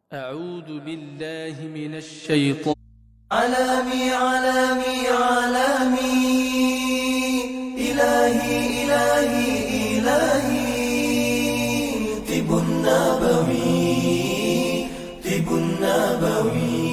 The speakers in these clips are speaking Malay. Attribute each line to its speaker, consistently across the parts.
Speaker 1: أعوذ بالله من الشيطان.
Speaker 2: علامي علامي علامي إلهي إلهي إلهي طب النبوي طب النبوي.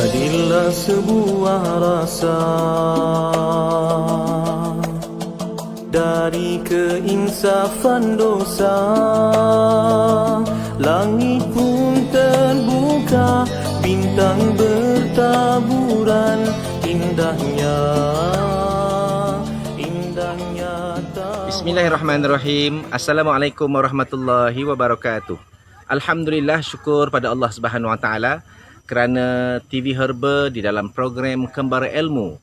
Speaker 2: Hadirlah sebuah rasa dari keinsafan dosa, langit pun terbuka, bintang bertaburan, indahnya
Speaker 3: Bismillahirrahmanirrahim. Assalamualaikum warahmatullahi wabarakatuh. Alhamdulillah, syukur pada Allah Subhanahu Wa Taala kerana TV Herba di dalam program Kembara Ilmu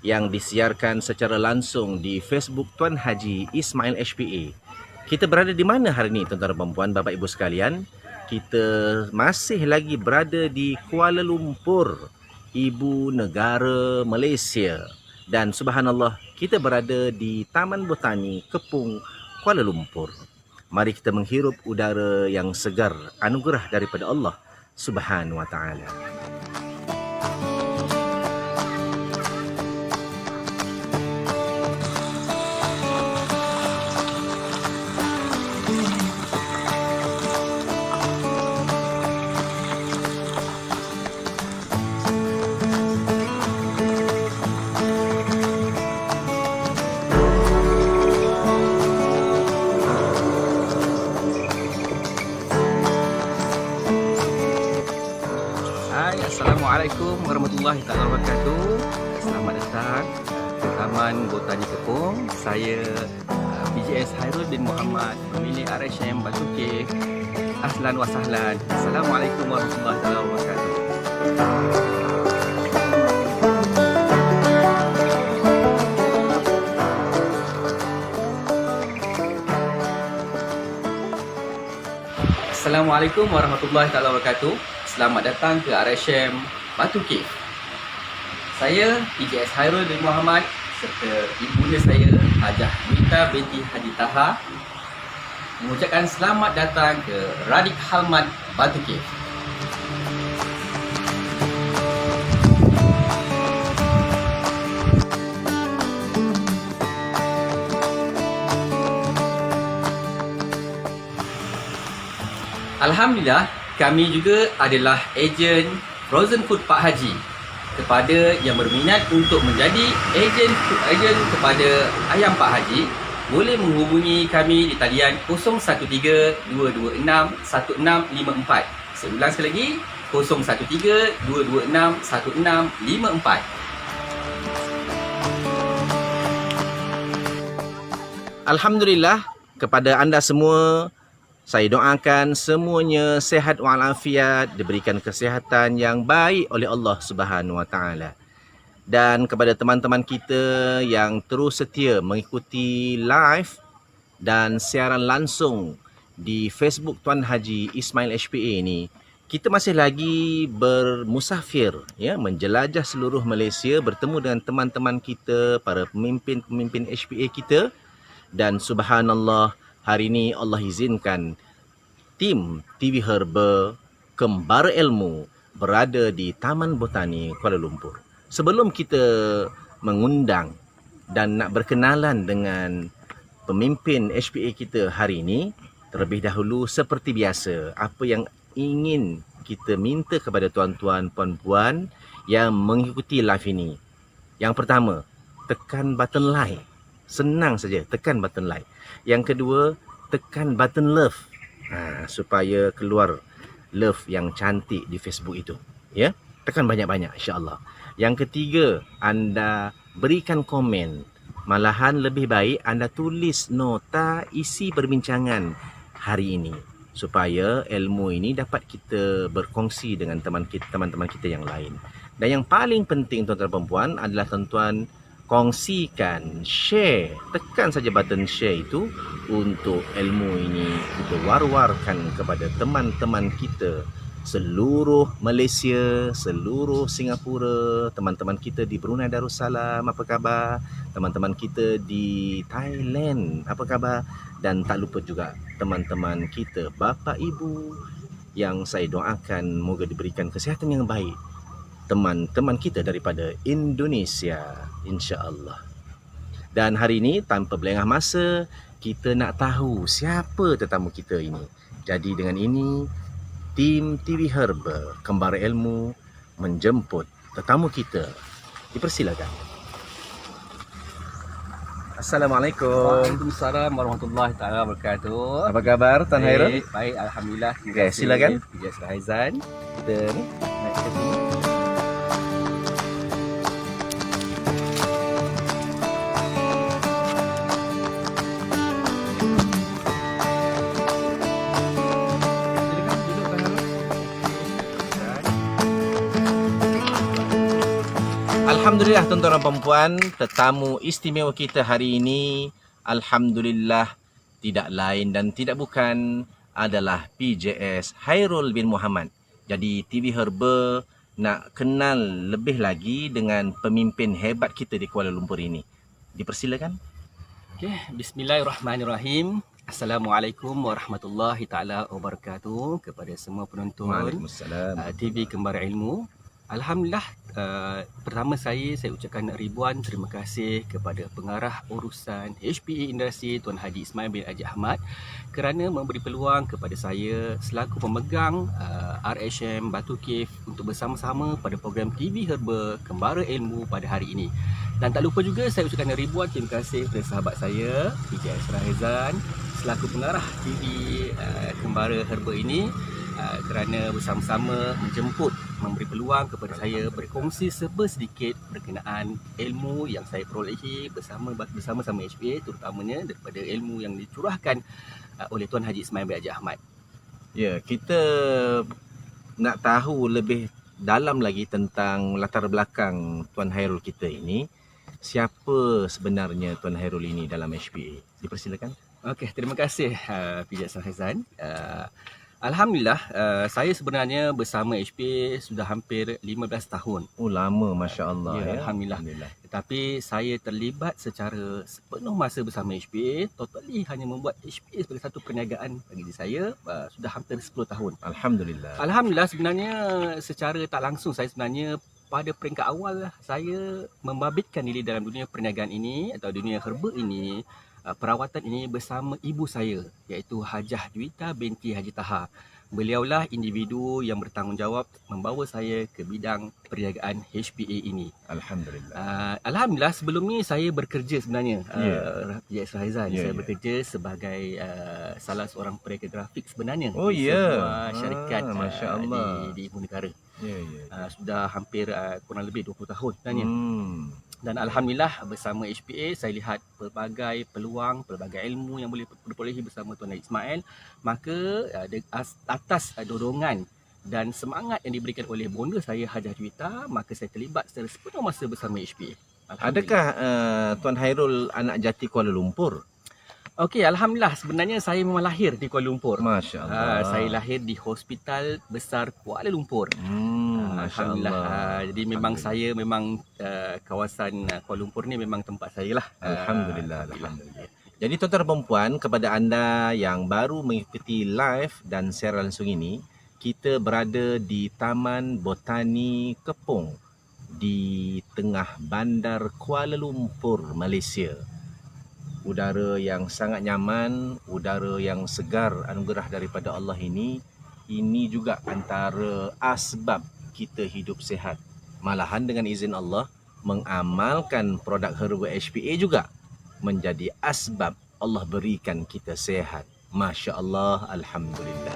Speaker 3: yang disiarkan secara langsung di Facebook Tuan Haji Ismail HPA. Kita berada di mana hari ini, tuan-tuan dan puan-puan, Bapak Ibu sekalian? Kita masih lagi berada di Kuala Lumpur, ibu negara Malaysia. Dan subhanallah, kita berada di Taman Botani Kepung, Kuala Lumpur. Mari kita menghirup udara yang segar, anugerah daripada Allah Subhanahu Wa Taala. Assalamualaikum warahmatullahi wabarakatuh. Selamat datang ke Taman Botani Kepung. Saya PJS Hairul bin Muhammad, pemilik RSM Batu Cave. Ahlan wa sahlan. Assalamualaikum warahmatullahi wabarakatuh. Assalamualaikum warahmatullahi wabarakatuh. Selamat datang ke RSM Batu Cave. Saya PJS Hairul bin Muhammad serta ibunda saya Hajah Mita binti Haji Taha mengucapkan selamat datang ke Radik Halmat Batu Cave. Alhamdulillah, kami juga adalah ejen frozen food Pak Haji. Kepada yang berminat untuk menjadi ejen kepada ayam Pak Haji, boleh menghubungi kami di talian 0132261654. Saya ulang sekali lagi, 0132261654. Alhamdulillah, kepada anda semua, saya doakan semuanya sehat walafiat, diberikan kesihatan yang baik oleh Allah Subhanahu Wa Taala. Dan kepada teman-teman kita yang terus setia mengikuti live dan siaran langsung di Facebook Tuan Haji Ismail HPA ini, kita masih lagi bermusafir, ya, menjelajah seluruh Malaysia, bertemu dengan teman-teman kita, para pemimpin-pemimpin HPA kita. Dan subhanallah, hari ini Allah izinkan tim TV Herba Kembara Ilmu berada di Taman Botani Kuala Lumpur. Sebelum kita mengundang dan nak berkenalan dengan pemimpin HPA kita hari ini, terlebih dahulu seperti biasa, apa yang ingin kita minta kepada tuan-tuan, puan-puan yang mengikuti live ini. Yang pertama, tekan button like. Senang saja, tekan button like. Yang kedua, tekan button love, supaya keluar love yang cantik di Facebook itu, ya. Tekan banyak-banyak, insya-Allah. Yang ketiga, anda berikan komen. Malahan lebih baik anda tulis nota isi perbincangan hari ini, supaya ilmu ini dapat kita berkongsi dengan teman-teman kita yang lain. Dan yang paling penting, tuan-tuan dan puan-puan, adalah tuan-tuan kongsikan, share, tekan saja button share itu untuk ilmu ini kita war-warkan kepada teman-teman kita seluruh Malaysia, seluruh Singapura, teman-teman kita di Brunei Darussalam, apa khabar? Teman-teman kita di Thailand, apa khabar? Dan tak lupa juga teman-teman kita, bapa ibu, yang saya doakan moga diberikan kesihatan yang baik. Teman-teman kita daripada Indonesia, insya-Allah. Dan hari ini tanpa berlengah masa, kita nak tahu siapa tetamu kita ini. Jadi dengan ini, tim TV Herbal Kembara Ilmu menjemput tetamu kita. Dipersilakan. Assalamualaikum.
Speaker 4: Waalaikumsalam warahmatullahi taala wabarakatuh.
Speaker 3: Apa khabar Tuan Hairul?
Speaker 4: Baik, alhamdulillah.
Speaker 3: Okey, silakan.
Speaker 4: PJ Haizan.
Speaker 3: Kita ni naik ke sini. Alhamdulillah tuan-tuan dan puan-puan, tetamu istimewa kita hari ini alhamdulillah tidak lain dan tidak bukan adalah PJS Hairul bin Muhammad. Jadi TV Herbal nak kenal lebih lagi dengan pemimpin hebat kita di Kuala Lumpur ini. Dipersilakan.
Speaker 4: Okey, bismillahirrahmanirrahim. Assalamualaikum warahmatullahi taala wabarakatuh kepada semua penonton
Speaker 3: Waalaikumsalam.
Speaker 4: TV Kembara Ilmu. Alhamdulillah, pertama saya ucapkan ribuan terima kasih kepada pengarah urusan HPA Industri Tuan Haji Ismail bin Haji Ahmad kerana memberi peluang kepada saya selaku pemegang RHM Batu Cave untuk bersama-sama pada program TV Herbal Kembara Ilmu pada hari ini. Dan tak lupa juga saya ucapkan ribuan terima kasih kepada sahabat saya PJ Haizan selaku pengarah TV Kembara Herbal ini kerana bersama-sama memberi peluang kepada saya berkongsi sedikit berkenaan ilmu yang saya perolehi bersama-sama HPA, terutamanya daripada ilmu yang dicurahkan oleh Tuan Haji Ismail bin Haji Ahmad.
Speaker 3: Ya, kita nak tahu lebih dalam lagi tentang latar belakang Tuan Hairul kita ini. Siapa sebenarnya Tuan Hairul ini dalam HPA? Dipersilakan.
Speaker 4: Okey, terima kasih PJ Haizan. Alhamdulillah, saya sebenarnya bersama HPA sudah hampir 15 tahun.
Speaker 3: Oh, lama, masya-Allah.
Speaker 4: Ya, Alhamdulillah. Tetapi saya terlibat secara sepenuh masa bersama HPA, totally hanya membuat HPA sebagai satu perniagaan bagi diri saya sudah hampir 10 tahun.
Speaker 3: Alhamdulillah.
Speaker 4: Alhamdulillah, sebenarnya secara tak langsung saya sebenarnya pada peringkat awal saya membabitkan diri dalam dunia perniagaan ini atau dunia herba ini, perawatan ini bersama ibu saya iaitu Hajah Juwita binti Haji Taha. Beliaulah individu yang bertanggungjawab membawa saya ke bidang perniagaan HPA ini.
Speaker 3: Alhamdulillah.
Speaker 4: Alhamdulillah, sebelum ni saya bekerja sebenarnya. PJ Haizan, saya
Speaker 3: Yeah.
Speaker 4: bekerja sebagai salah seorang peniaga grafik sebenarnya
Speaker 3: Oh,
Speaker 4: di
Speaker 3: ya.
Speaker 4: sebuah syarikat
Speaker 3: Masya Allah.
Speaker 4: di Ibu Negara.
Speaker 3: Ya, ya.
Speaker 4: Sudah hampir kurang lebih 20 tahun sebenarnya. Dan Alhamdulillah bersama HPA saya lihat pelbagai peluang, pelbagai ilmu yang boleh diperolehi bersama Tuan Haji Ismail. Maka atas dorongan dan semangat yang diberikan oleh bonda saya Hajah Juwita, maka saya terlibat secara sepenuh masa bersama HPA.
Speaker 3: Adakah Tuan Hairul anak jati Kuala Lumpur?
Speaker 4: Okey, Alhamdulillah sebenarnya saya memang lahir di Kuala Lumpur.
Speaker 3: Masya Allah.
Speaker 4: Saya lahir di Hospital Besar Kuala Lumpur.
Speaker 3: Masya
Speaker 4: Alhamdulillah.
Speaker 3: Allah.
Speaker 4: Jadi memang saya kawasan Kuala Lumpur ni memang tempat saya lah.
Speaker 3: Alhamdulillah. Alhamdulillah. Jadi tuan-tuan dan puan, kepada anda yang baru mengikuti live dan siaran langsung ini, kita berada di Taman Botani Kepong di tengah bandar Kuala Lumpur, Malaysia. Udara yang sangat nyaman, udara yang segar anugerah daripada Allah ini juga antara asbab kita hidup sihat. Malahan dengan izin Allah, mengamalkan produk herba HPA juga menjadi asbab Allah berikan kita sihat. Masya Allah, Alhamdulillah.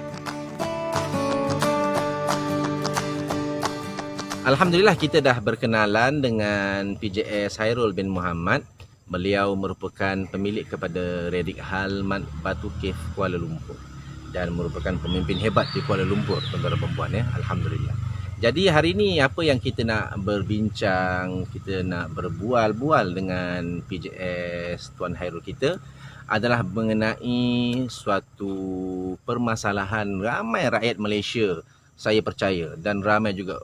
Speaker 3: Alhamdulillah kita dah berkenalan dengan PJS Hairul bin Muhammad. Beliau merupakan pemilik kepada Redik Halmat Batu Cave Kuala Lumpur dan merupakan pemimpin hebat di Kuala Lumpur, tuan-tuan dan puan ya. Alhamdulillah. Jadi hari ni apa yang kita nak berbincang, kita nak berbual-bual dengan PJS Tuan Hairul kita adalah mengenai suatu permasalahan ramai rakyat Malaysia, saya percaya, dan ramai juga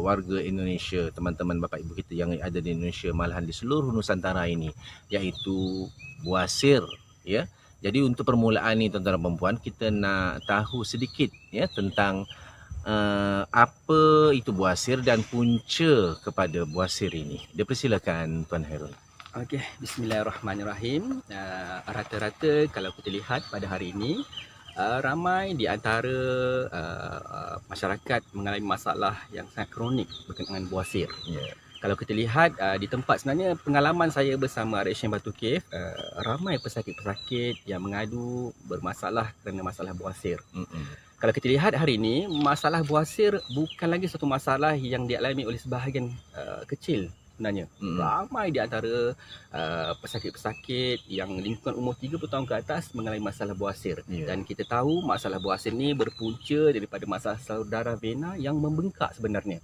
Speaker 3: warga Indonesia, teman-teman bapa ibu kita yang ada di Indonesia, malahan di seluruh Nusantara ini, iaitu buasir, ya. Jadi untuk permulaan ni tuan-tuan dan puan, kita nak tahu sedikit ya tentang apa itu buasir dan punca kepada buasir ini. Dipersilakan Tuan Hairul.
Speaker 4: Okey, bismillahirrahmanirrahim. Rata-rata kalau kita lihat pada hari ini, ramai di antara masyarakat mengalami masalah yang sangat kronik berkenaan dengan buasir.
Speaker 3: Yeah.
Speaker 4: Kalau kita lihat di tempat, sebenarnya pengalaman saya bersama RSM Batu Cave, ramai pesakit-pesakit yang mengadu bermasalah kerana masalah buasir. Kalau kita lihat hari ini, masalah buasir bukan lagi satu masalah yang dialami oleh sebahagian kecil sebenarnya. Ramai di antara pesakit-pesakit yang lingkungan umur 30 tahun ke atas mengalami masalah buasir. Dan kita tahu masalah buasir ni berpunca daripada masalah saudara vena yang membengkak sebenarnya.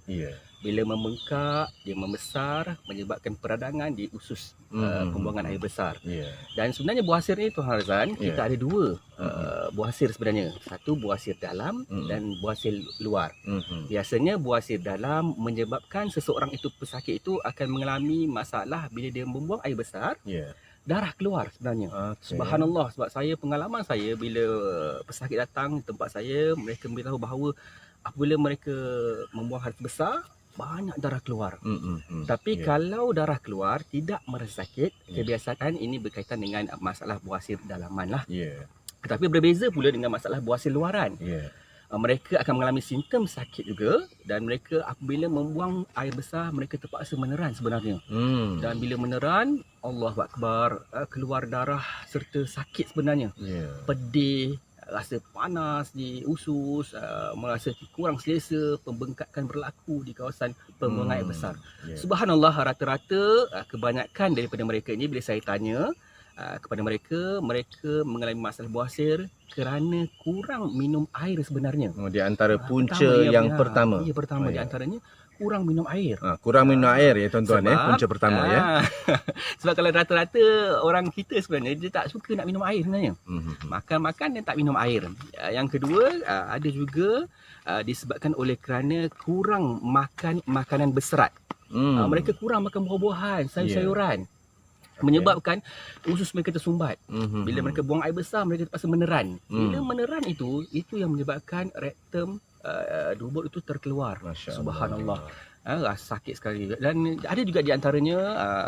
Speaker 4: Bila membengkak, dia membesar, menyebabkan peradangan di usus pembuangan air besar. Dan sebenarnya buasir ni Tuan Harzan, kita ada dua buasir sebenarnya. Satu buasir dalam dan buasir luar. Biasanya buasir dalam menyebabkan seseorang itu, pesakit itu akan mengalami masalah bila dia membuang air besar. Darah keluar sebenarnya. Subhanallah, sebab pengalaman saya bila pesakit datang di tempat saya, mereka memberitahu bahawa apabila mereka membuang air besar, banyak darah keluar. Tapi kalau darah keluar tidak merasa sakit, kebiasaan ini berkaitan dengan masalah buasir dalaman lah. Tetapi berbeza pula dengan masalah buasir luaran. Mereka akan mengalami simptom sakit juga, dan mereka apabila membuang air besar, mereka terpaksa meneran sebenarnya. Dan bila meneran, Allahu Akbar, keluar darah serta sakit sebenarnya. Pedih, rasa panas di usus, merasa kurang selesa, pembengkakan berlaku di kawasan pembuangan air besar. Subhanallah, rata-rata kebanyakan daripada mereka ini, bila saya tanya kepada mereka, mereka mengalami masalah buasir kerana kurang minum air sebenarnya.
Speaker 3: Di antara punca yang pertama.
Speaker 4: Ya, pertama di antaranya kurang minum air.
Speaker 3: Kurang minum air ya tuan-tuan, punca pertama ya.
Speaker 4: Sebab kalau rata-rata orang kita sebenarnya dia tak suka nak minum air sebenarnya. Makan-makan dia tak minum air. Yang kedua, ada juga disebabkan oleh kerana kurang makan makanan berserat. Mereka kurang makan buah-buahan, sayur-sayuran. Menyebabkan usus mereka tersumbat. Bila mereka buang air besar, mereka terpaksa meneran. Bila meneran itu yang menyebabkan rektum dubur itu terkeluar. Subhanallah. Sakit sekali. Dan ada juga di antaranya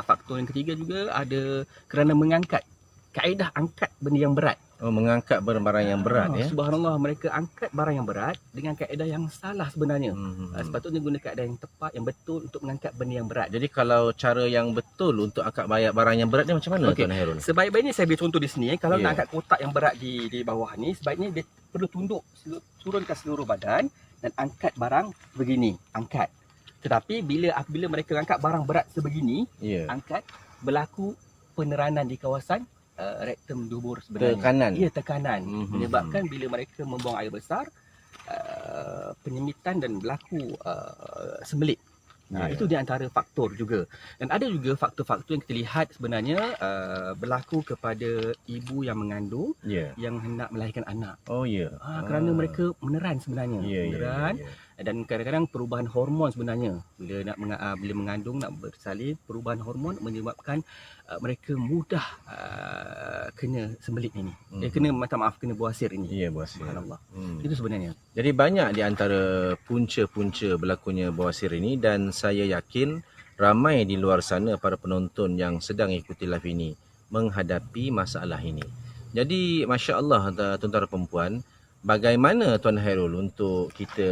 Speaker 4: faktor yang ketiga juga, ada kerana mengangkat, kaedah angkat benda yang berat.
Speaker 3: Mengangkat barang-barang yang berat ya.
Speaker 4: Subhanallah, mereka angkat barang yang berat dengan kaedah yang salah sebenarnya. Sepatutnya guna kaedah yang tepat, yang betul untuk mengangkat benda yang berat.
Speaker 3: Jadi kalau cara yang betul untuk angkat barang yang berat ni macam mana Tuan Hairul?
Speaker 4: Sebaik-baiknya saya beri contoh di sini. Kalau nak angkat kotak yang berat di bawah ni, sebaiknya dia perlu tunduk, turunkan seluruh badan dan angkat barang begini, angkat. Tetapi apabila mereka angkat barang berat sebegini, angkat, berlaku peneranan di kawasan rektum dubur sebenarnya. Tekanan. Ya, tekanan. Menyebabkan bila mereka membuang air besar, penyempitan dan berlaku sembelit. Itu di antara faktor juga. Dan ada juga faktor-faktor yang kita lihat sebenarnya berlaku kepada ibu yang mengandung yang hendak melahirkan anak. Kerana mereka meneran sebenarnya. Meneran. Dan kadang-kadang perubahan hormon sebenarnya bila mengandung, nak bersalin, perubahan hormon menyebabkan mereka mudah kena sembelit ini. Kena buasir ini.
Speaker 3: Buasir.
Speaker 4: Subhanallah. Itu sebenarnya.
Speaker 3: Jadi banyak di antara punca-punca berlakunya buasir ini, dan saya yakin ramai di luar sana para penonton yang sedang ikuti live ini menghadapi masalah ini. Jadi masya-Allah tuan-tuan dan puan, bagaimana Tuan Hairul untuk kita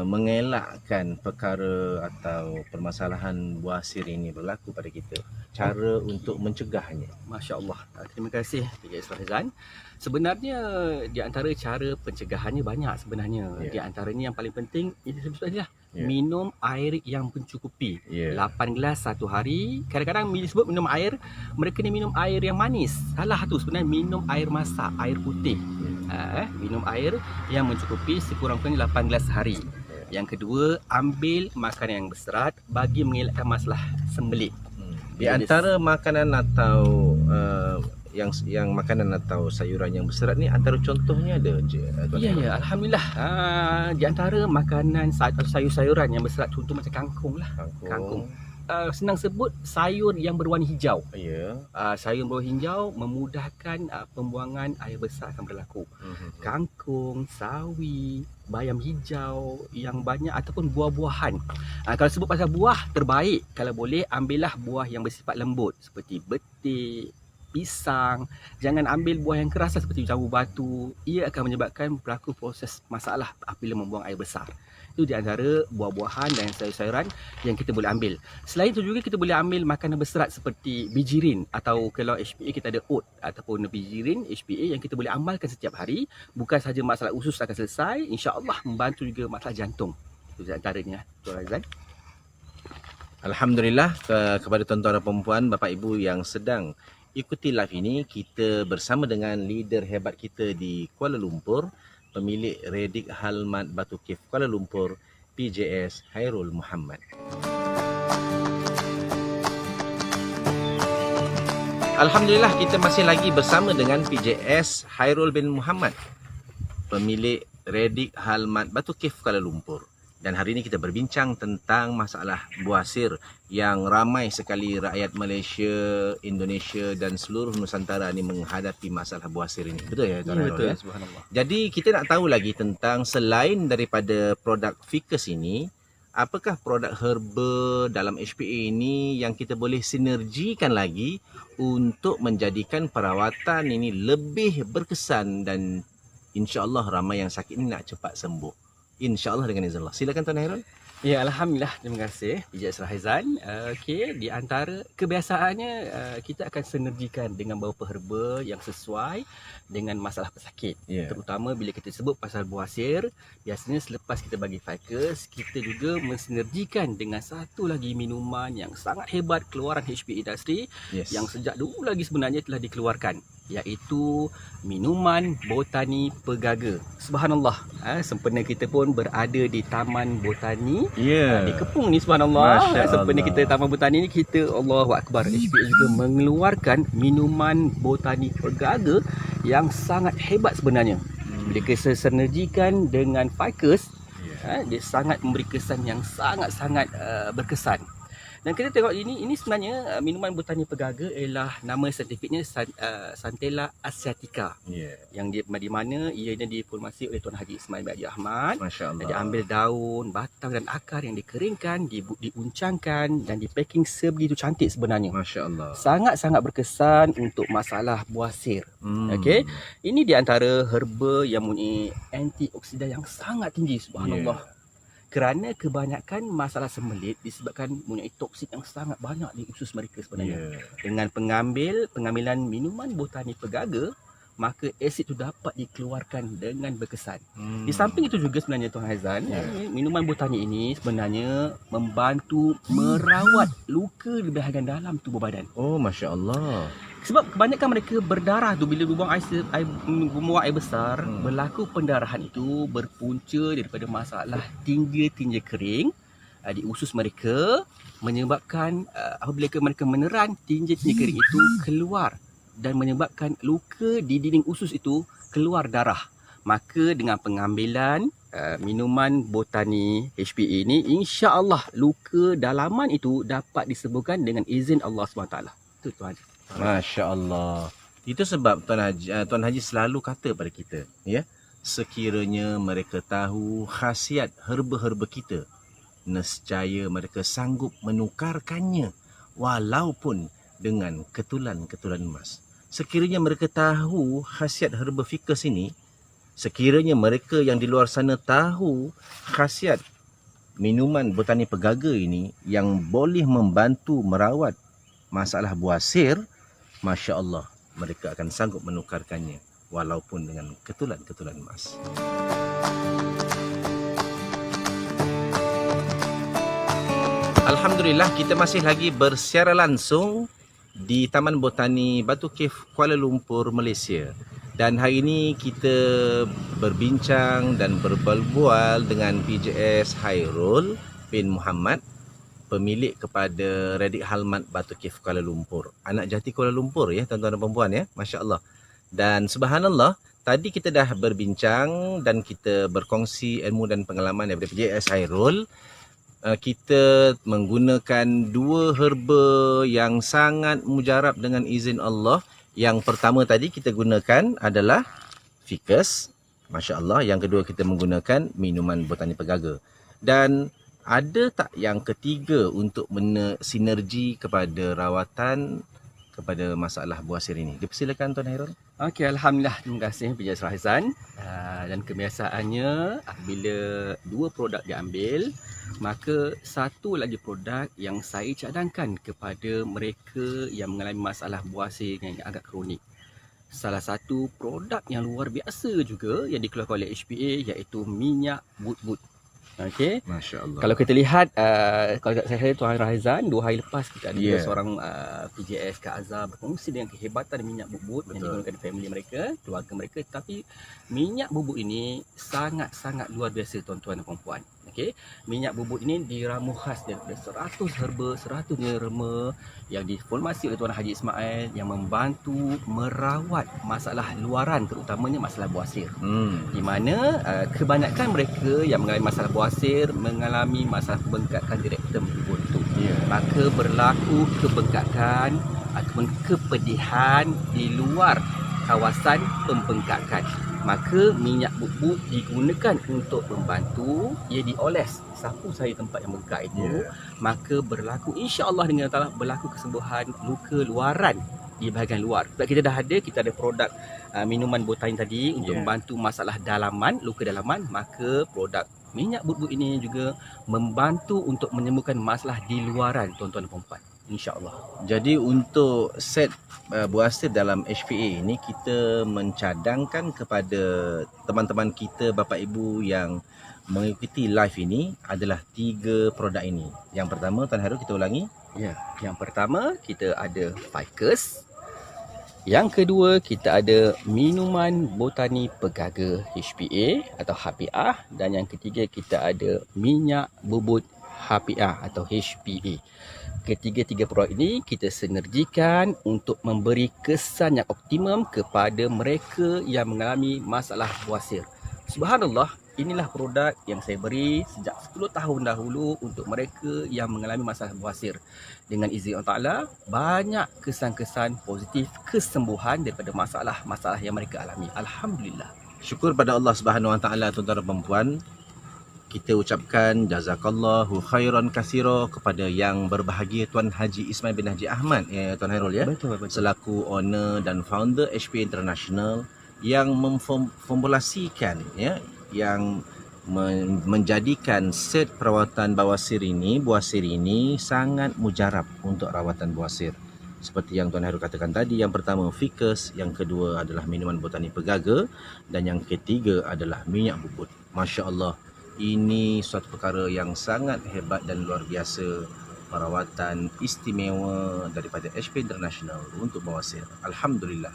Speaker 3: mengelakkan perkara atau permasalahan buasir ini berlaku pada kita, cara untuk mencegahnya?
Speaker 4: Masya-Allah. Terima kasih PJS Farizan. Sebenarnya di antara cara pencegahannya banyak sebenarnya. Di antaranya yang paling penting ini sebut saja, minum air yang mencukupi. 8 gelas satu hari. Kadang-kadang bila sebut minum air, mereka ni minum air yang manis. Salah tu sebenarnya, minum air masak, air putih. Minum air yang mencukupi sekurang-kurangnya 8 gelas sehari. Yang kedua, ambil makanan yang berserat bagi mengelakkan masalah sembelit.
Speaker 3: Di antara makanan atau yang makanan atau sayuran yang berserat ni, antara contohnya ada je.
Speaker 4: Ya, alhamdulillah. Di antara makanan atau sayur-sayuran yang berserat, contoh macam kangkung lah. Kangkung. Senang sebut, sayur yang berwarna hijau.
Speaker 3: Ya.
Speaker 4: Sayur berwarna hijau memudahkan pembuangan air besar akan berlaku. Kangkung, sawi, bayam hijau yang banyak ataupun buah-buahan. Kalau sebut pasal buah, terbaik kalau boleh ambillah buah yang bersifat lembut seperti betik, pisang. Jangan ambil buah yang keras seperti jambu batu. Ia akan menyebabkan berlaku proses masalah apabila membuang air besar. Itu di antara buah-buahan dan sayur-sayuran yang kita boleh ambil. Selain itu juga kita boleh ambil makanan berserat seperti bijirin, atau kalau HPA kita ada oat ataupun bijirin HPA yang kita boleh amalkan setiap hari. Bukan sahaja masalah usus akan selesai, insya-Allah membantu juga masalah jantung. Itu di antaranya, Tuan Azan.
Speaker 3: Alhamdulillah kepada tuan-tuan dan puan-puan, bapa ibu yang sedang ikuti live ini, kita bersama dengan leader hebat kita di Kuala Lumpur, pemilik Redick Halmat Batu Cave Kuala Lumpur, PJS Hairul Muhammad. Alhamdulillah, kita masih lagi bersama dengan PJS Hairul bin Muhammad, pemilik Redick Halmat Batu Cave Kuala Lumpur. Dan hari ini kita berbincang tentang masalah buasir yang ramai sekali rakyat Malaysia, Indonesia dan seluruh Nusantara ni menghadapi masalah buasir ini. Betul ya Tuan Hairul?
Speaker 4: Betul,
Speaker 3: Ya?
Speaker 4: subhanallah.
Speaker 3: Jadi kita nak tahu lagi tentang, selain daripada produk Ficus ini, apakah produk herba dalam HPA ini yang kita boleh sinergikan lagi untuk menjadikan perawatan ini lebih berkesan dan insya-Allah ramai yang sakit ini nak cepat sembuh. InsyaAllah dengan izin Allah. Silakan Tuan Hairul.
Speaker 4: Ya, alhamdulillah, terima kasih PJS Rahizan. Okey, di antara kebiasaannya kita akan sinergikan dengan beberapa herba yang sesuai dengan masalah pesakit.
Speaker 3: Ya.
Speaker 4: Terutama bila kita sebut pasal buasir, biasanya selepas kita bagi Ficus, kita juga mensinergikan dengan satu lagi minuman yang sangat hebat keluaran HPA Industri,
Speaker 3: Yes.
Speaker 4: yang sejak dulu lagi sebenarnya telah dikeluarkan, iaitu minuman botani pegaga. Subhanallah, sempena kita pun berada di Taman Botani di Kepung ni, subhanallah.
Speaker 3: Masya
Speaker 4: Sempena
Speaker 3: Allah.
Speaker 4: kita Taman Botani ni, kita Allahu Akbar, HPA juga mengeluarkan minuman botani pegaga yang sangat hebat sebenarnya. Bila kita sinergikan dengan Ficus, dia sangat memberi kesan yang sangat-sangat berkesan. Dan kita tengok ini sebenarnya minuman botani pegaga ialah nama saintifiknya Centella asiatica, yang di mana ianya diformasi oleh Tuan Haji Ismail bin Haji Ahmad.
Speaker 3: Masya Allah.
Speaker 4: Dia ambil daun, batang dan akar yang dikeringkan, diuncangkan dan dipacking sebegitu cantik sebenarnya.
Speaker 3: Masya Allah.
Speaker 4: Sangat-sangat berkesan untuk masalah buasir. Okey. Ini di antara herba yang mempunyai antioksidan yang sangat tinggi, subhanallah. Kerana kebanyakan masalah sembelit disebabkan mempunyai toksik yang sangat banyak di usus mereka sebenarnya. Dengan pengambilan minuman botani pegaga, maka asid itu dapat dikeluarkan dengan berkesan. Di samping itu juga sebenarnya Tuan Haizan, minuman botani ini sebenarnya membantu merawat luka di bahagian dalam tubuh badan.
Speaker 3: Oh, Masya Allah.
Speaker 4: Sebab kebanyakan mereka berdarah tu bila buang air besar, berlaku pendarahan itu berpunca daripada masalah tinja-tinja kering di usus mereka, menyebabkan apabila mereka meneran, tinja-tinja kering itu keluar dan menyebabkan luka di dinding usus itu keluar darah. Maka dengan pengambilan minuman botani HPA ini, insya-Allah luka dalaman itu dapat disembuhkan dengan izin Allah SWT. Itu Tuan.
Speaker 3: Masya Allah. Itu sebab Tuan Haji selalu kata pada kita, ya, sekiranya mereka tahu khasiat herba-herba kita, nescaya mereka sanggup menukarkannya walaupun dengan ketulan-ketulan emas. Sekiranya mereka tahu khasiat herba Ficus ini, sekiranya mereka yang di luar sana tahu khasiat minuman botani pegaga ini yang boleh membantu merawat masalah buasir, Masya Allah, mereka akan sanggup menukarkannya walaupun dengan ketulan-ketulan emas. Alhamdulillah, kita masih lagi bersiaran langsung di Taman Botani Batu Cave Kuala Lumpur, Malaysia. Dan hari ini kita berbincang dan berbual dengan PJS Hairul bin Muhammad, pemilik kepada Redik Halmat Batu Kif Kuala Lumpur. Anak jati Kuala Lumpur ya tuan-tuan dan puan ya. Masya-Allah. Dan subhanallah, tadi kita dah berbincang dan kita berkongsi ilmu dan pengalaman daripada PJS Hairul. Kita menggunakan dua herba yang sangat mujarab dengan izin Allah. Yang pertama tadi kita gunakan adalah ficus, Masya Allah. Yang kedua kita menggunakan minuman botani pegaga. Dan ada tak yang ketiga untuk sinergi kepada rawatan kepada masalah buasir ini? Dipersilakan Tuan Hairul.
Speaker 4: Okey, Alhamdulillah. Terima kasih PJS Rahizan. Dan kebiasaannya apabila dua produk diambil, maka satu lagi produk yang saya cadangkan kepada mereka yang mengalami masalah buasir yang agak kronik. Salah satu produk yang luar biasa juga yang dikeluarkan oleh HPA iaitu minyak but-but. Okey.
Speaker 3: Masya-Allah.
Speaker 4: Kalau kita lihat kalau saya Tuan Rahizan 2 hari lepas kita ada seorang PJS Kak Azhar berkongsi dengan kehebatan minyak bubut yang digunakan di family mereka, keluarga mereka, tapi minyak bubut ini sangat-sangat luar biasa tuan-tuan dan puan-puan. Okey. Minyak bubut ini diramu khas daripada 100 herba, 100 derma yang diformasi oleh Tuan Haji Ismail yang membantu merawat masalah luaran, terutamanya masalah buasir. Di mana kebanyakan mereka yang mengalami masalah buasir mengalami masalah pembengkakan di rektum buntu. Maka berlaku kebengkakan ataupun kepedihan di luar kawasan pembengkakan. Maka minyak bubut digunakan untuk membantu, ia dioles, sapu saya tempat yang bengkak itu, maka berlaku insya-Allah dengan Allah berlaku kesembuhan luka luaran di bahagian luar. Sebab kita ada produk minuman botani tadi untuk membantu masalah dalaman, luka dalaman, maka produk minyak bubut ini juga membantu untuk menyembuhkan masalah di luaran tuan-tuan dan puan-puan. InsyaAllah.
Speaker 3: Jadi untuk set buasir dalam HPA ini kita mencadangkan kepada teman-teman kita, bapa ibu yang mengikuti live ini adalah 3 produk ini. Yang pertama Tuan Hairul, kita ulangi.
Speaker 4: Ya, yang pertama kita ada ficus. Yang kedua kita ada minuman botani pegaga HPA atau HPA, dan yang ketiga kita ada minyak bubut HPA atau HPA. Ketiga-tiga produk ini kita sinergikan untuk memberi kesan yang optimum kepada mereka yang mengalami masalah buasir. Subhanallah, inilah produk yang saya beri sejak 10 tahun dahulu untuk mereka yang mengalami masalah buasir. Dengan izin Allah Ta'ala, banyak kesan-kesan positif kesembuhan daripada masalah-masalah yang mereka alami. Alhamdulillah.
Speaker 3: Syukur pada Allah Subhanahu Wa Taala tuan-tuan dan puan. Kita ucapkan jazakallahu khairan katsira kepada yang berbahagia Tuan Haji Ismail bin Haji Ahmad Tuan Hairul ya.
Speaker 4: Betul.
Speaker 3: Selaku owner dan founder HPA International yang memformulasikan ya, yang menjadikan set perawatan buasir ini sangat mujarab untuk rawatan buasir. Seperti yang Tuan Hairul katakan tadi, yang pertama ficus, yang kedua adalah minuman botani pegaga, dan yang ketiga adalah minyak bubut. Masya-Allah. Ini suatu perkara yang sangat hebat dan luar biasa, perawatan istimewa daripada HPA International untuk bawasir. Alhamdulillah.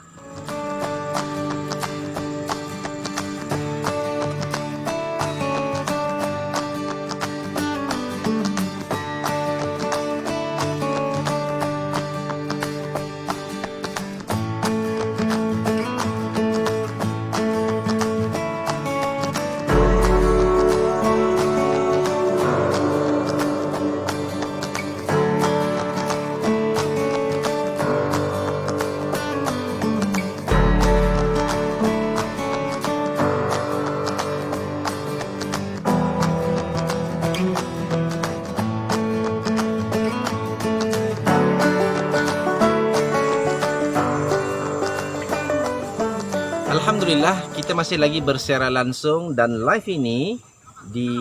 Speaker 3: Alhamdulillah, kita masih lagi bersiaran langsung dan live ini di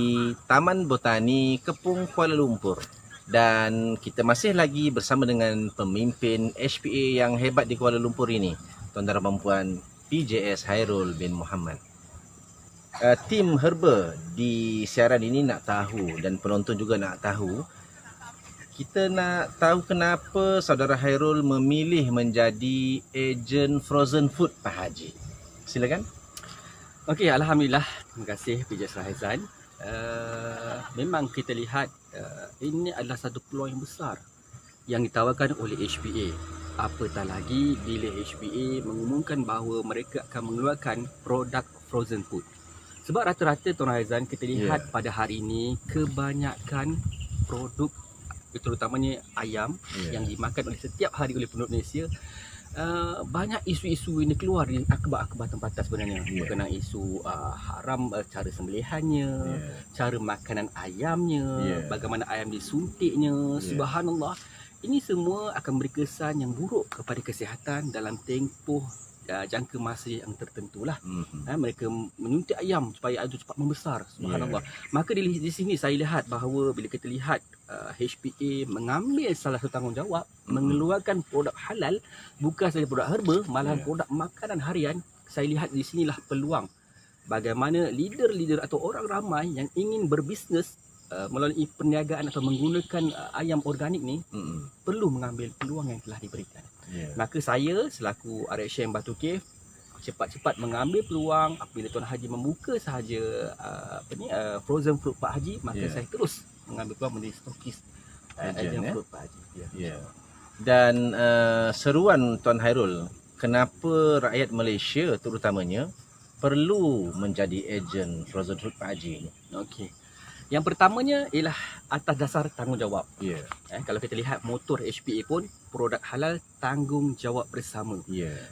Speaker 3: Taman Botani Kepung Kuala Lumpur. Dan kita masih lagi bersama dengan pemimpin HPA yang hebat di Kuala Lumpur ini, tuan-tuan dan puan, PJS Hairul bin Muhammad. Tim herba di siaran ini nak tahu dan penonton juga nak tahu, kita nak tahu kenapa saudara Hairul memilih menjadi ejen frozen food Pak Haji. Silakan.
Speaker 4: Okey, Alhamdulillah. Terima kasih PJ Rahizan. Memang kita lihat ini adalah satu peluang yang besar yang ditawarkan oleh HPA. Apatah lagi bila HPA mengumumkan bahawa mereka akan mengeluarkan produk frozen food. Sebab rata-rata Tuan Rahizan, kita lihat pada hari ini kebanyakan produk terutamanya ayam yang dimakan oleh setiap hari oleh penduduk Malaysia, banyak isu-isu ini keluar di akhbar-akhbar tempatan sebenarnya berkenaan isu haram cara sembelihannya, cara makanan ayamnya, bagaimana ayam disuntiknya. Subhanallah, ini semua akan memberi kesan yang buruk kepada kesihatan dalam tempoh jangka masa yang tertentu lah. Mereka menyuntik ayam supaya ayam itu cepat membesar. Subhanallah. Maka di sini saya lihat bahawa bila kita lihat HPA mengambil salah satu tanggungjawab mengeluarkan produk halal, bukan saja produk herba, malahan produk makanan harian. Saya lihat di sinilah peluang bagaimana leader-leader atau orang ramai yang ingin berbisnes melalui perniagaan atau menggunakan ayam organik ni perlu mengambil peluang yang telah diberikan. Maka saya selaku RHM Batu Cave cepat-cepat mengambil peluang. Apabila Tuan Haji membuka sahaja frozen fruit Pak Haji, maka saya terus mengambil peluang menjadi stokis agent fruit Pak Haji.
Speaker 3: Dan seruan Tuan Hairul, kenapa rakyat Malaysia terutamanya perlu menjadi ejen frozen fruit Pak Haji ni?
Speaker 4: Okey. Yang pertamanya ialah atas dasar tanggungjawab. Kalau kita lihat motor HPA pun produk halal tanggungjawab bersama.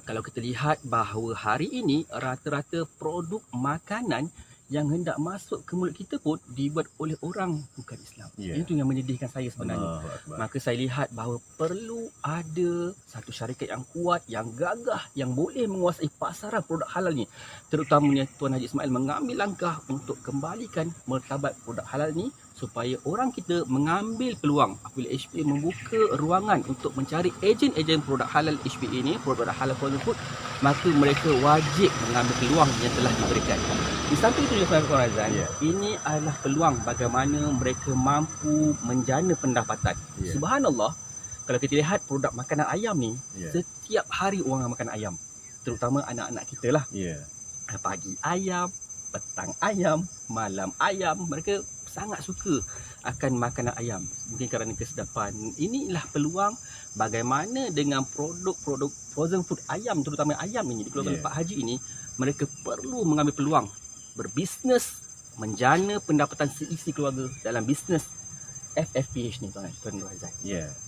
Speaker 4: Kalau kita lihat bahawa hari ini rata-rata produk makanan yang hendak masuk ke mulut kita pun dibuat oleh orang bukan Islam. Itu yang menyedihkan saya sebenarnya. Maka saya lihat bahawa perlu ada satu syarikat yang kuat, yang gagah, yang boleh menguasai pasaran produk halal ni. Terutamanya Tuan Haji Ismail mengambil langkah untuk kembalikan martabat produk halal ni supaya orang kita mengambil peluang. Apabila HPA membuka ruangan untuk mencari ejen-ejen produk halal HPA ni, produk halal frozen food, maka mereka wajib mengambil peluang yang telah diberikan. Di samping itu Tuan Razan, ini adalah peluang bagaimana mereka mampu menjana pendapatan. Subhanallah, kalau kita lihat produk makanan ayam ni, setiap hari orang makan ayam. Terutama anak-anak kita lah. Pagi ayam, petang ayam, malam ayam. Mereka sangat suka akan makanan ayam. Mungkin kerana kesedapan. Inilah peluang bagaimana dengan produk-produk frozen food ayam, terutama ayam ini dikeluarkan oleh Pak Haji ini, mereka perlu mengambil peluang berbisnes, menjana pendapatan seisi keluarga dalam bisnes FFPH ni Tuan Razan.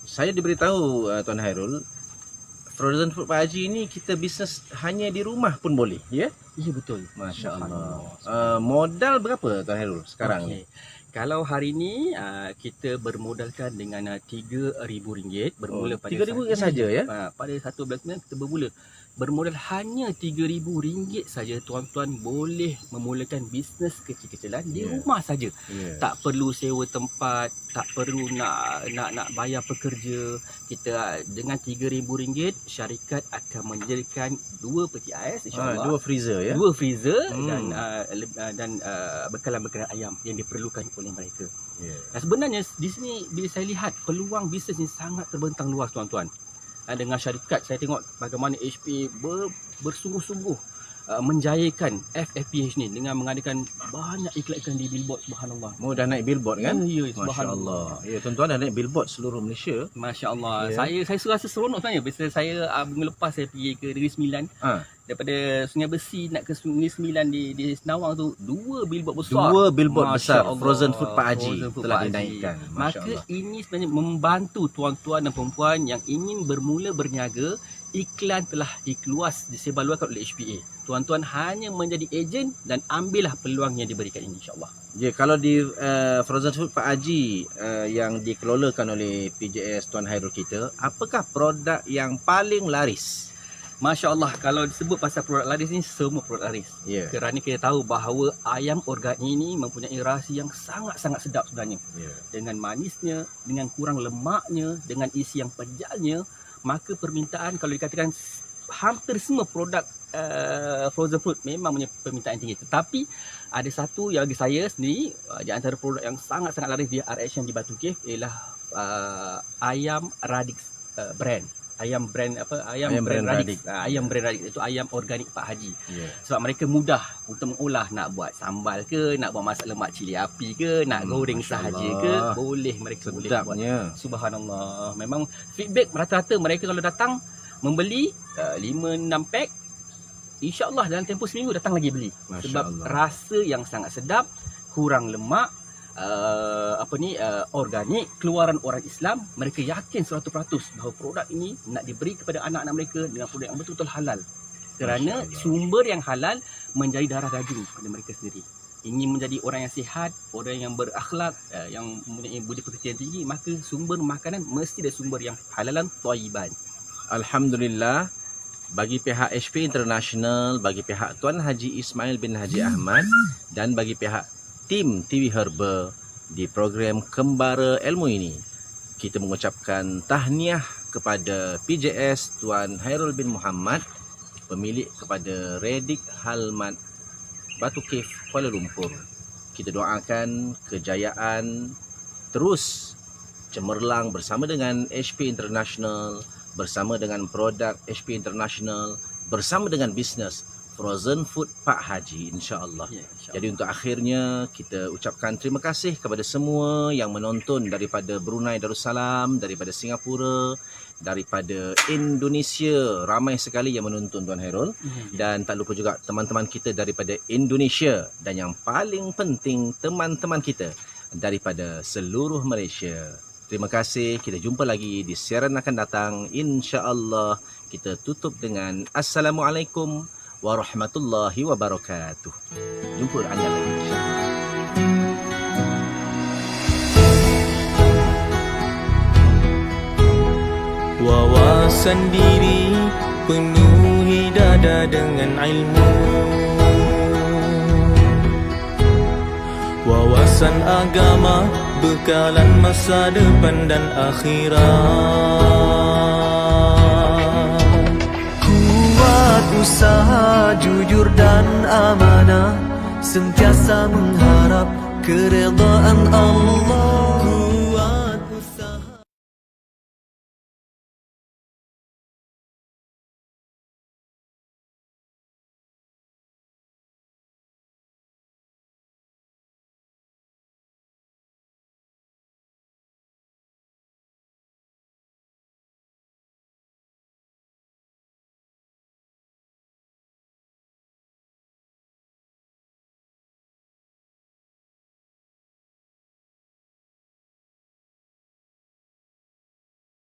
Speaker 3: Saya diberitahu Tuan Hairul, frozen food Pak Haji ni kita bisnes hanya di rumah pun boleh, ya?
Speaker 4: Ya, betul.
Speaker 3: Masya Allah. Modal berapa Tuan Hairul sekarang ni?
Speaker 4: Kalau hari ni kita bermodalkan dengan RM3,000 bermula pada
Speaker 3: RM3,000 saja ya?
Speaker 4: Pada 1 bulan kita bermula bermodal hanya RM3,000 saja. Tuan-tuan boleh memulakan bisnes kecil-kecilan di rumah saja. Tak perlu sewa tempat, tak perlu nak bayar pekerja. Kita dengan RM3,000 syarikat akan menyediakan 2 peti ais insya-Allah.
Speaker 3: 2 freezer ya.
Speaker 4: 2 freezer dan bekalan-bekalan ayam yang diperlukan oleh mereka. Dan sebenarnya di sini bila saya lihat peluang bisnes ini sangat terbentang luas tuan-tuan. Dengan syarikat saya tengok bagaimana HPA bersungguh-sungguh menjayakan FFPH ni dengan mengadakan banyak iklan-iklan di billboard. Subhanallah.
Speaker 3: Dah naik billboard kan?
Speaker 4: Ya,
Speaker 3: Masya-Allah. Ya, tuan-tuan dah naik billboard seluruh Malaysia.
Speaker 4: Masya-Allah. Saya rasa seronok sebenarnya bila saya minggu lepas saya pergi ke Negeri Sembilan. Daripada Sungai Besi nak ke Negeri Sembilan di Senawang tu 2 billboard besar.
Speaker 3: 2 billboard besar
Speaker 4: Allah.
Speaker 3: frozen food Pak Haji telah
Speaker 4: Pak
Speaker 3: dinaikkan.
Speaker 4: Maka ini sebenarnya membantu tuan-tuan dan perempuan yang ingin bermula berniaga. Iklan telah dikeluas, disebarluaskan oleh HPA. Tuan-tuan hanya menjadi ejen dan ambillah peluang yang diberikan ini insya-Allah.
Speaker 3: Ya, kalau di frozen food Pak Haji yang dikelolakan oleh PJS Tuan Hairul kita, apakah produk yang paling laris?
Speaker 4: Masya Allah, kalau disebut pasal produk laris ni, semua produk laris. Kerana kita tahu bahawa ayam organik ini mempunyai rasa yang sangat-sangat sedap sebenarnya. Dengan manisnya, dengan kurang lemaknya, dengan isi yang pejalnya, maka permintaan kalau dikatakan hampir semua produk frozen food memang punya permintaan tinggi. Tetapi ada satu yang bagi saya sendiri di antara produk yang sangat-sangat laris di RHM di Batu Cave ialah ayam Radix brand. ayam brand apa? Ayam
Speaker 3: Ayam
Speaker 4: brand
Speaker 3: brand
Speaker 4: Radix. Ayam brand Radix itu ayam organik Pak Haji.
Speaker 3: Ya.
Speaker 4: Sebab mereka mudah untuk mengolah, nak buat sambal ke, nak buat masak lemak cili api ke, nak goreng
Speaker 3: Masya
Speaker 4: sahaja
Speaker 3: Allah.
Speaker 4: ke, boleh mereka boleh buat.
Speaker 3: Sedapnya.
Speaker 4: Subhanallah. Memang feedback rata-rata mereka kalau datang membeli 5-6 pack, insya-Allah dalam tempoh seminggu datang lagi beli.
Speaker 3: Masya
Speaker 4: Sebab
Speaker 3: Allah.
Speaker 4: rasa yang sangat sedap, kurang lemak, organik, keluaran orang Islam, mereka yakin 100% bahawa produk ini nak diberi kepada anak-anak mereka dengan produk yang betul-betul halal. Kerana
Speaker 3: Masya Allah.
Speaker 4: sumber yang halal menjadi darah daging kepada mereka sendiri. Ingin menjadi orang yang sihat, orang yang berakhlak, yang mempunyai budi pekerti yang tinggi, maka sumber makanan mesti dari sumber yang halalan thayyiban.
Speaker 3: Alhamdulillah, bagi pihak HP International, bagi pihak Tuan Haji Ismail bin Haji Ahmad dan bagi pihak tim TV Herba di program Kembara Ilmu ini, kita mengucapkan tahniah kepada PJS Tuan Hairul bin Muhammad, pemilik kepada Redik Halmat Batu Cave Kuala Lumpur. Kita doakan kejayaan terus cemerlang bersama dengan HP International, bersama dengan produk HP International, bersama dengan bisnes Frozen Food Pak Haji, insya-Allah.
Speaker 4: Ya, insya-Allah.
Speaker 3: Jadi untuk akhirnya kita ucapkan terima kasih kepada semua yang menonton daripada Brunei Darussalam, daripada Singapura, daripada Indonesia. Ramai sekali yang menonton Tuan Hairul. Dan tak lupa juga teman-teman kita daripada Indonesia, dan yang paling penting teman-teman kita daripada seluruh Malaysia. Terima kasih. Kita jumpa lagi di siaran akan datang, insya-Allah. Kita tutup dengan Assalamualaikum warahmatullahi wabarakatuh. Jumpa anda lagi, insya-Allah.
Speaker 2: Wawasan diri penuhi dada dengan ilmu. Wawasan agama bekalan masa depan dan akhirat. Kuat usaha jujur dan amanah, sentiasa mengharap keredaan Allah.